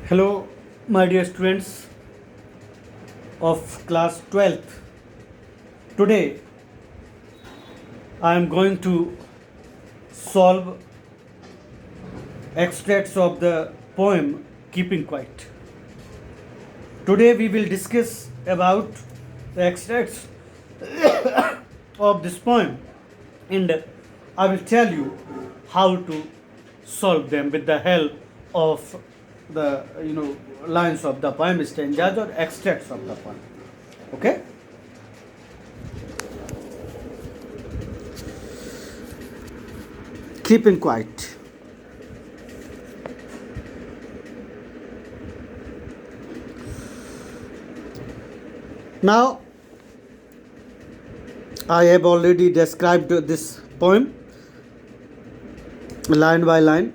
Hello, my dear students of class 12th. Today I am going to solve extracts of the poem Keeping Quiet. Today we will discuss about the extracts of this poem and I will tell you how to solve them with the help of the lines of the poem, stanzas or extracts of the poem. Okay? Keeping quiet. Now, I have already described this poem line by line.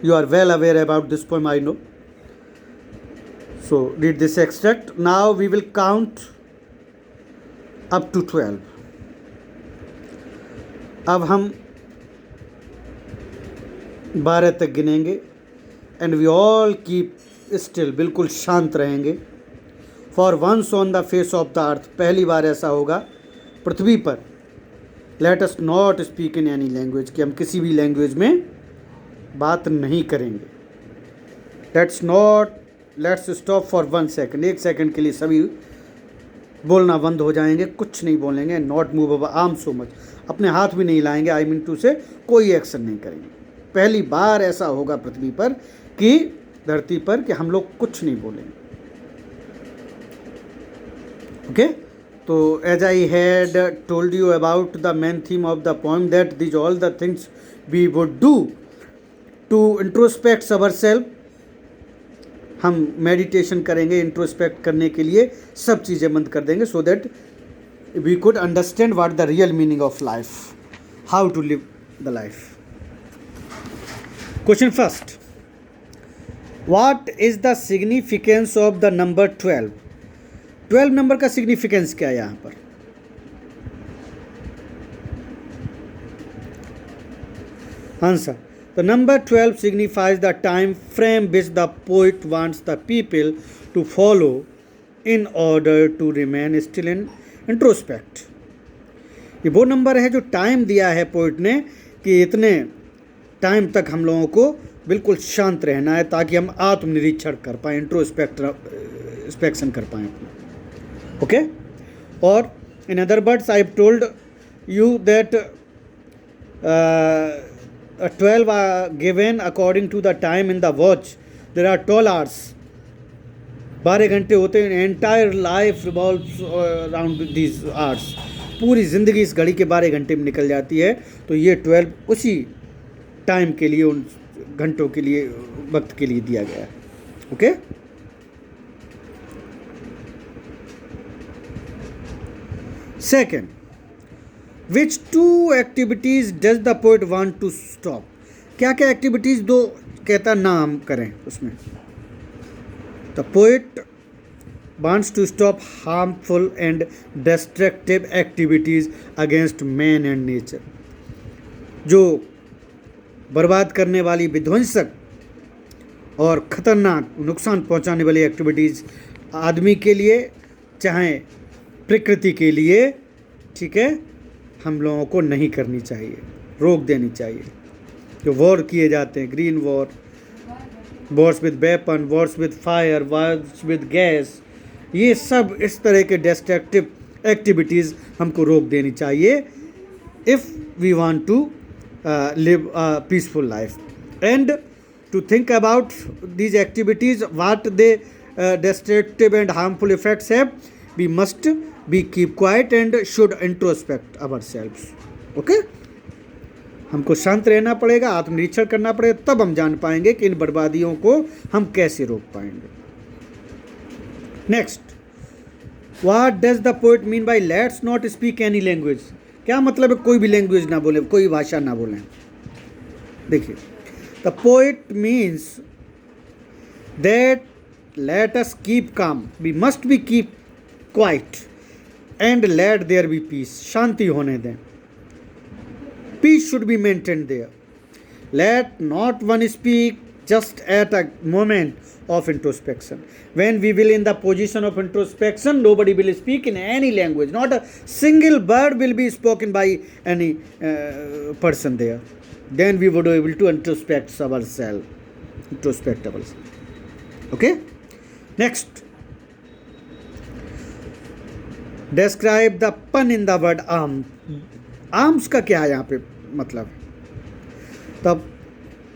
You are well aware about this poem, I know. So, read this extract. Now, we will count up to 12. अब हम 12 तक गिनेंगे and we all keep still, बिल्कुल शांत रहेंगे. For once on the face of the earth, पहली बार ऐसा होगा पृथ्वी पर. Let us not speak in any language, कि हम किसी भी लैंग्वेज में बात नहीं करेंगे. Let's stop for 1 second, 1 second के लिए सभी बोलना बंद हो जाएंगे, कुछ नहीं बोलेंगे. Not move our arm so much, अपने हाथ भी नहीं लाएंगे. आई मीन टू से कोई एक्शन नहीं करेंगे. पहली बार ऐसा होगा पृथ्वी पर कि धरती पर कि हम लोग कुछ नहीं बोलेंगे. ओके, तो as I had told you about the main theme of the poem that these all the things we would do to introspect our self. हम मेडिटेशन करेंगे इंट्रोस्पेक्ट करने के लिए, सब चीज़ें बंद कर देंगे so that we could understand what the real meaning of life, how to live the life. Question first, what is the significance of the number 12? 12 number का सिग्निफिकेंस क्या है यहाँ पर? Answer, the number 12 signifies the time frame which the poet wants the people to follow in order to remain still in introspect. ये वो number है जो time दिया है पोइट ने कि इतने टाइम तक हम लोगों को बिल्कुल शांत रहना है ताकि हम आत्मनिरीक्षण कर पाएँ, इंट्रोस्पेक्शन कर पाएँ. ओके, और in other words I have told you that 12 are given according to the time in the watch. There are 12 hours. 12 घंटे होते हैं. Entire life revolves around these hours. पूरी ज़िंदगी इस घड़ी के 12 घंटे में निकल जाती है. तो ये 12 उसी टाइम के लिए, उन घंटों के लिए, वक्त के लिए दिया गया है. Okay, second, which two activities does the poet want to stop? क्या क्या एक्टिविटीज़ दो कहता नाम करें उसमें? The poet wants to stop harmful and destructive activities against man and nature. जो बर्बाद करने वाली, विध्वंसक और ख़तरनाक, नुकसान पहुंचाने वाली एक्टिविटीज़ आदमी के लिए चाहे प्रकृति के लिए, ठीक है, हम लोगों को नहीं करनी चाहिए, रोक देनी चाहिए. जो वॉर किए जाते हैं, green war, Wars with weapon, Wars with fire, Wars with gas, ये सब इस तरह के डिस्ट्रक्टिव एक्टिविटीज़ हमको रोक देनी चाहिए if we want to live a peaceful life. And to think about these activities, what they destructive and harmful effects have, we must be keep quiet and should introspect ourselves. Okay? हमको शांत रहना पड़ेगा, आत्मनिरीक्षण करना पड़ेगा, तब हम जान पाएंगे कि इन बर्बादियों को हम कैसे रोक पाएंगे. Next, what does the poet mean by let's not speak any language? क्या मतलब है कोई भी लैंग्वेज ना बोले, कोई भाषा ना बोलें? देखिए, the poet means that let us keep calm, we must be keep quiet and let there be peace. शांति होने दें. Peace should be maintained there. Let not one speak just at a moment of introspection. When we will in the position of introspection, nobody will speak in any language. Not a single word will be spoken by any person there. Then we would be able to introspect ourselves. Okay? Next. Describe the pun in the word arm. Arms का क्या है यहाँ पे मतलब? The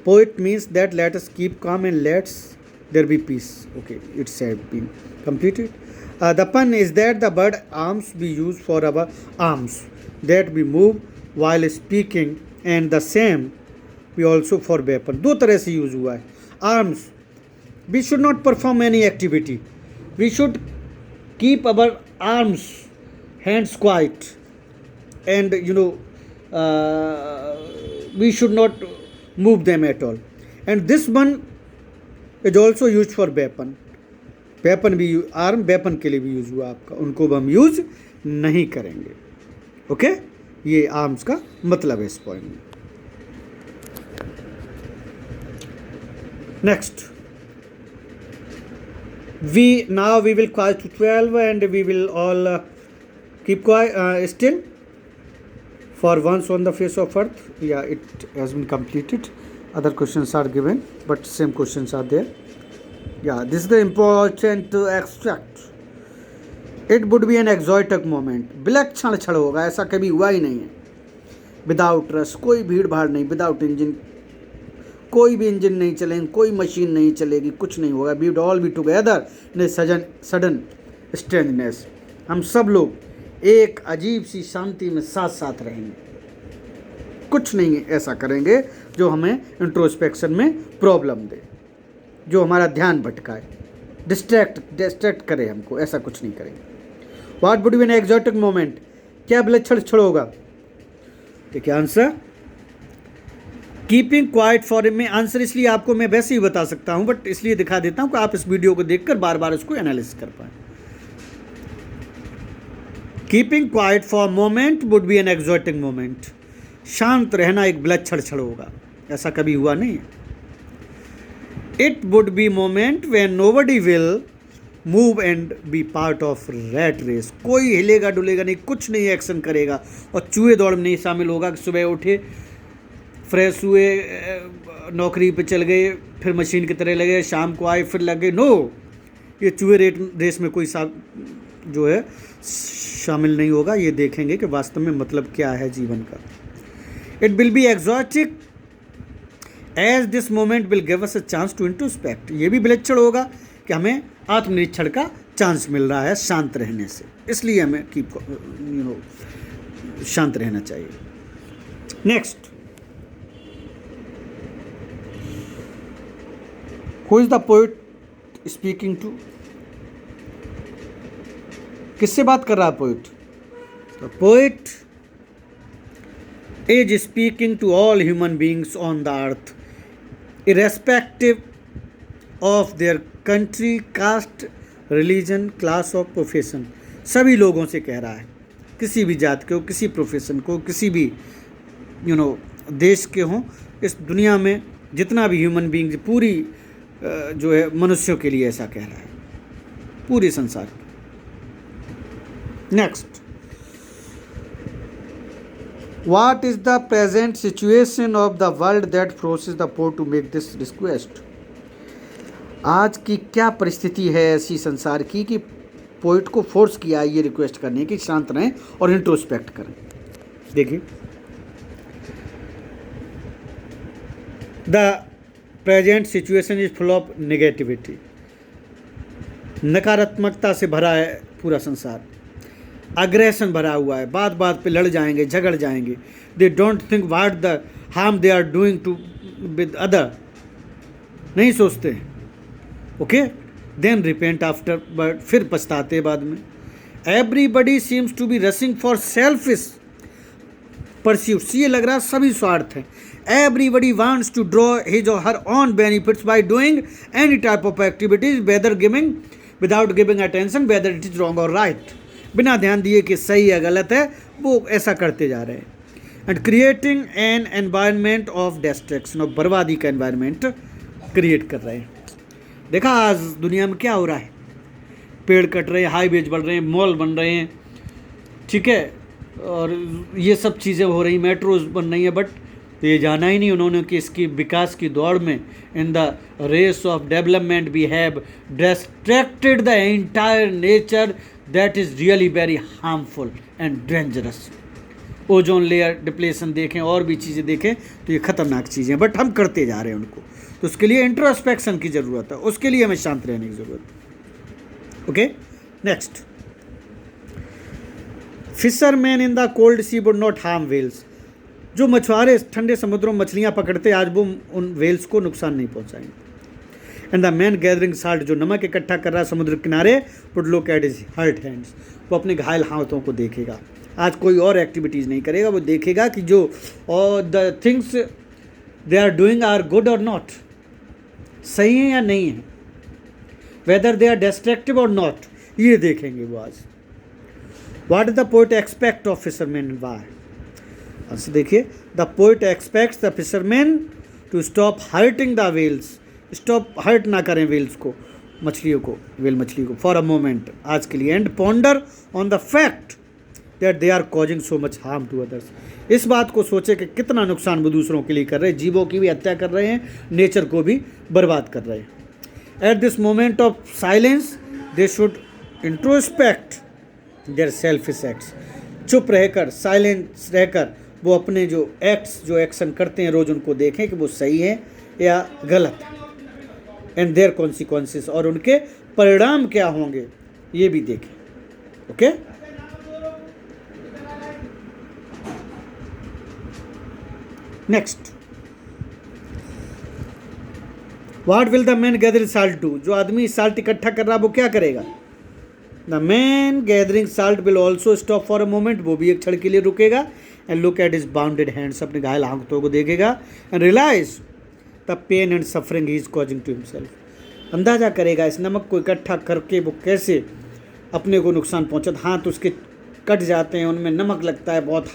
poet means that let us keep calm and let's there be peace. Okay, it's said been completed. The pun is that the word arms we use for our arms that we move while speaking, and the same we also for weapon. दो तरह से use हुआ है. Arms, we should not perform any activity. We should keep our arms, hands quiet, and we should not move them at all. And this one is also used for weapon. Weapon भी arm weapon के लिए भी use हुआ आपका, उनको भी हम use नहीं करेंगे. ओके, ये आर्म्स का मतलब है इस पॉइंट में. Next, now we will quiet to 12 and we will all keep quiet still for once on the face of earth. Yeah, it has been completed. Other questions are given, but same questions are there. Yeah, this is the important extract. It would be an exotic moment. विलक्षण क्षण होगा, ऐसा कभी हुआ ही नहीं है. Without rush, कोई भीड़ भाड़ नहीं. विदाउट इंजन, कोई भी इंजन नहीं चलेंगे, कोई मशीन नहीं चलेगी, कुछ नहीं होगा. We would all be together in sudden strangeness. हम सब लोग एक अजीब सी शांति में साथ साथ रहेंगे. कुछ नहीं ऐसा करेंगे जो हमें इंट्रोस्पेक्शन में प्रॉब्लम दे, जो हमारा ध्यान भटकाए, डिस्ट्रैक्ट करे हमको. ऐसा कुछ नहीं करेंगे. What would be an exotic moment? क्या विलक्षण क्षण होगा? देखिए आंसर, कीपिंग क्वाइट फॉर. में आंसर इसलिए आपको मैं वैसे ही बता सकता हूं, बट इसलिए दिखा देता हूं कि आप इस वीडियो को देखकर बार बार इसको एनालिसिस कर पाए. Keeping quiet for moment would be an exotic moment. शांत रहना एक विलक्षण क्षण होगा, ऐसा कभी हुआ नहीं है. It would be moment when nobody will move and be part of rat race. कोई हिलेगा डुलेगा नहीं, कुछ नहीं एक्शन करेगा और चूहे दौड़ में नहीं शामिल होगा. कि सुबह उठे, फ्रेश हुए, नौकरी पे चल गए, फिर मशीन की तरह लगे, शाम को आए फिर लग गए. नो, ये चूहे रेस में कोई जो है शामिल नहीं होगा. ये देखेंगे कि वास्तव में मतलब क्या है जीवन का. It will be exotic as this moment will give us a chance to introspect. ये भी विलक्षण होगा कि हमें आत्मनिरीक्षण का चांस मिल रहा है शांत रहने से, इसलिए हमें शांत रहना चाहिए. Next, who is the poet speaking to? किससे बात कर रहा है poet? The poet is speaking to all human beings on the earth, irrespective of their country, caste, religion, class or profession. सभी लोगों से कह रहा है, किसी भी जात के हो, किसी प्रोफेशन को, किसी भी देश के हों. इस दुनिया में जितना भी ह्यूमन बींग, पूरी जो है मनुष्यों के लिए ऐसा कह रहा है, पूरे संसार. Next, What is the present situation of the world that forces the poet to make this request? आज की क्या परिस्थिति है ऐसी संसार की कि पोइट को फोर्स किया ये रिक्वेस्ट करने की शांत रहें और इंट्रोस्पेक्ट करें. देखिए, the present situation is full of negativity. नकारात्मकता से भरा है पूरा संसार. अग्रेशन भरा हुआ है, बात बात पे लड़ जाएंगे, झगड़ जाएंगे. They don't think what the harm they are doing to with other. नहीं सोचते. Okay, then repent after, but फिर पछताते बाद में. Everybody seems to be rushing for selfish pursuits. ये लग रहा सभी स्वार्थ है. Everybody wants to draw his or her own benefits by doing any type of activities, whether giving without giving attention whether it is wrong or right. बिना ध्यान दिए कि सही है गलत है, वो ऐसा करते जा रहे हैं. And creating an environment of distraction, और बर्बादी का एनवायरनमेंट क्रिएट कर रहे हैं। देखा आज दुनिया में क्या हो रहा है, पेड़ कट रहे हैं, हाईवेज बढ़ रहे हैं, मॉल बन रहे हैं, ठीक है, और ये सब चीज़ें हो रही, मेट्रोज बन रही हैं, बट ये जाना ही नहीं उन्होंने कि इसकी विकास की दौड़ में in the race of development we have distracted the entire nature that is really very harmful and dangerous. Ozone layer depletion देखें और भी चीज़ें देखें तो ये खतरनाक चीज़ें हैं, बट हम करते जा रहे हैं उनको। तो उसके लिए इंट्रोस्पेक्शन की ज़रूरत है, उसके लिए हमें शांत रहने की ज़रूरत है। Okay, next, fisherman in the cold sea would not harm whales. जो मछुआरे ठंडे समुद्रों में मछलियाँ पकड़ते आज वो उन वेल्स को नुकसान नहीं पहुँचाएंगे। And the man gathering salt, जो नमक इकट्ठा कर रहा है समुद्र किनारे, would look at his hurt hands, वो अपने घायल हाथों को देखेगा। आज कोई और एक्टिविटीज़ नहीं करेगा, वो देखेगा कि जो और the things they are doing are good और नॉट, सही है या नहीं है, वेदर दे आर डिस्ट्रक्टिव और नॉट, ये देखेंगे वो आज। What is the poet expect of fisherman, why? अच्छा देखिए, the poet expects the fisherman to stop hurting the whales, stop hurt ना करें वेल्स को, मछलियों को, वेल मछली को, फॉर अ मोमेंट, आज के लिए, and ponder on the fact that they are causing so much harm to others, इस बात को सोचे कि कितना नुकसान वो दूसरों के लिए कर रहे हैं, जीवों की भी हत्या कर रहे हैं, नेचर को भी बर्बाद कर रहे हैं। At this moment of silence they should introspect their selfish acts, चुप रहकर, साइलेंस रहकर वो अपने जो एक्ट्स, जो एक्शन करते हैं रोज़, उनको देखें कि वो सही है या गलत है, एंड देयर कॉन्सिक्वेंसेस, और उनके परिणाम क्या होंगे ये भी देखें। Okay, next, what will the man gather salt do, जो आदमी साल्ट इकट्ठा कर रहा है वो क्या करेगा? The man gathering salt will also stop for a moment, वो भी एक क्षण के लिए रुकेगा, and look at his bounded hands, अपने घायल हाथों को देखेगा, and realise the pain and suffering he is causing to himself, अंदाजा करेगा इस नमक को इकट्ठा करके वो कैसे अपने को नुकसान पहुंचाता, हाथ उसके कट जाते हैं, उनमें नमक लगता है, बहुत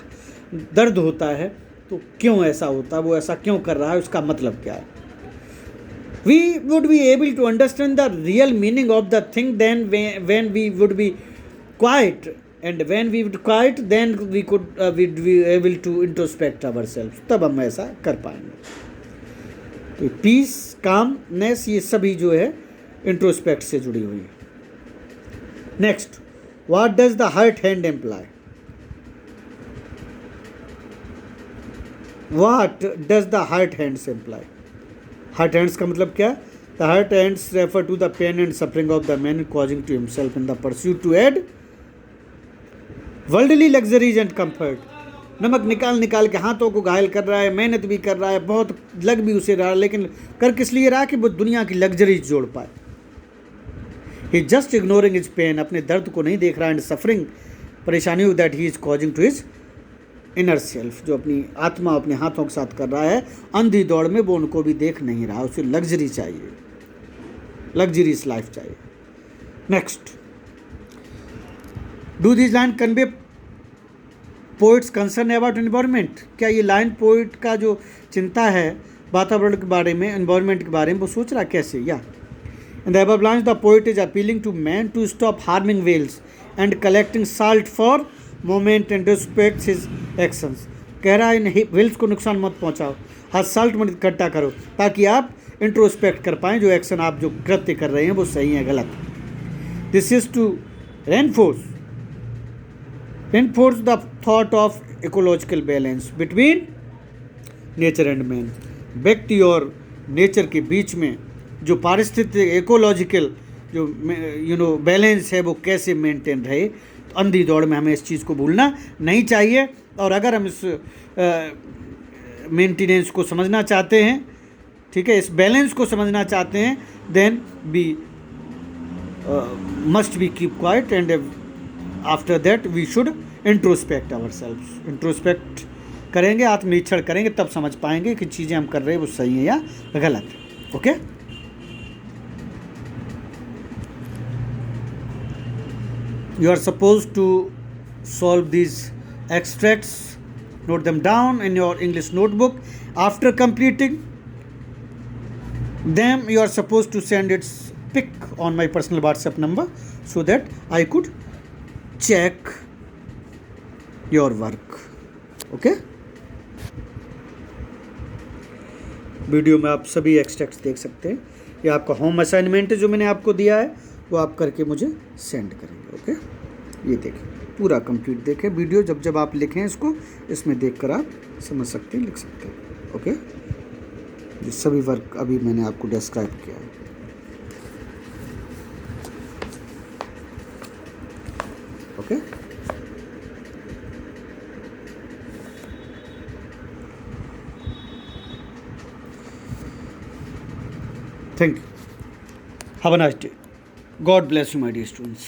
दर्द होता है, तो क्यों ऐसा होता है, वो ऐसा क्यों कर रहा है, उसका मतलब क्या है? We would be able to understand the real meaning of the thing then when we would be quiet, and when we would quiet then we could we'd be able to introspect ourselves, तब हम ऐसा कर पाएंगे। तो piece, calmness, ये सभी जो है इंट्रोस्पेक्ट से जुड़ी हुई है। Next, what does the hurt hand imply, what does the hurt hands imply, hurt hands का मतलब क्या है? The hurt hands refer to the pain and suffering of the man causing to himself in the pursuit to add worldly luxuries and comfort. नमक निकाल निकाल के हाथों को घायल कर रहा है, मेहनत भी कर रहा है, बहुत लग भी उसे रहा है, लेकिन कर किस लिए रहा है? कि वो दुनिया की लग्जरीज जोड़ पाए। He just ignoring his pain, अपने दर्द को नहीं देख रहा है, एंड सफरिंग, परेशानी that he is causing to his inner self, जो अपनी आत्मा अपने हाथों के साथ कर रहा है अंधी दौड़ में, वो उनको भी देख नहीं रहा, उसे लग्जरी चाहिए, लग्जरीस लाइफ चाहिए। Next, do this line convey poets concern about environment, क्या ये लाइन पोइट का जो चिंता है वातावरण के बारे में, एनवायरनमेंट के बारे में, वो सोच रहा कैसे? या in the above lines the poet is appealing to man to stop harming wells and collecting salt for moment and respects his actions, कह रहा है इन वेल्स को नुकसान मत पहुंचाओ, हाथ साल्ट मत इकट्ठा करो, ताकि आप इंट्रोस्पेक्ट कर पाएँ जो एक्शन आप जो कृत्य कर रहे हैं वो सही है गलत। This is to reinforce the thought of ecological balance between nature and man, व्यक्ति और नेचर के बीच में जो पारिस्थितिक इकोलॉजिकल जो बैलेंस है वो कैसे मेंटेन रहे। तो अंधी दौड़ में हमें इस चीज़ को भूलना नहीं चाहिए, और अगर हम इस मेंटेनेंस को समझना चाहते हैं, ठीक है, इस बैलेंस को समझना चाहते हैं, then we must be keep quiet, and after that we should introspect ourselves. Introspect करेंगे, आत्मनिरीक्षण करेंगे, तब समझ पाएंगे कि चीज़ें हम कर रहे हैं वो सही है या गलत है। Okay, you are supposed to solve these extracts, note them down in your English notebook. After completing Then you are supposed to send its pic on my personal WhatsApp number so that I could check your work. Okay? Video में आप सभी extracts देख सकते हैं। ये आपका home assignment है जो मैंने आपको दिया है, वो आप करके मुझे सेंड करेंगे। ओके, ये देखें, पूरा कंप्लीट देखें वीडियो। जब जब आप लिखें इसको, इसमें देखकर आप समझ सकते हैं, लिख सकते हैं। ओके, ये सभी वर्क अभी मैंने आपको डिस्क्राइब किया है। Okay, thank you. Have a nice day. God bless you, my dear students.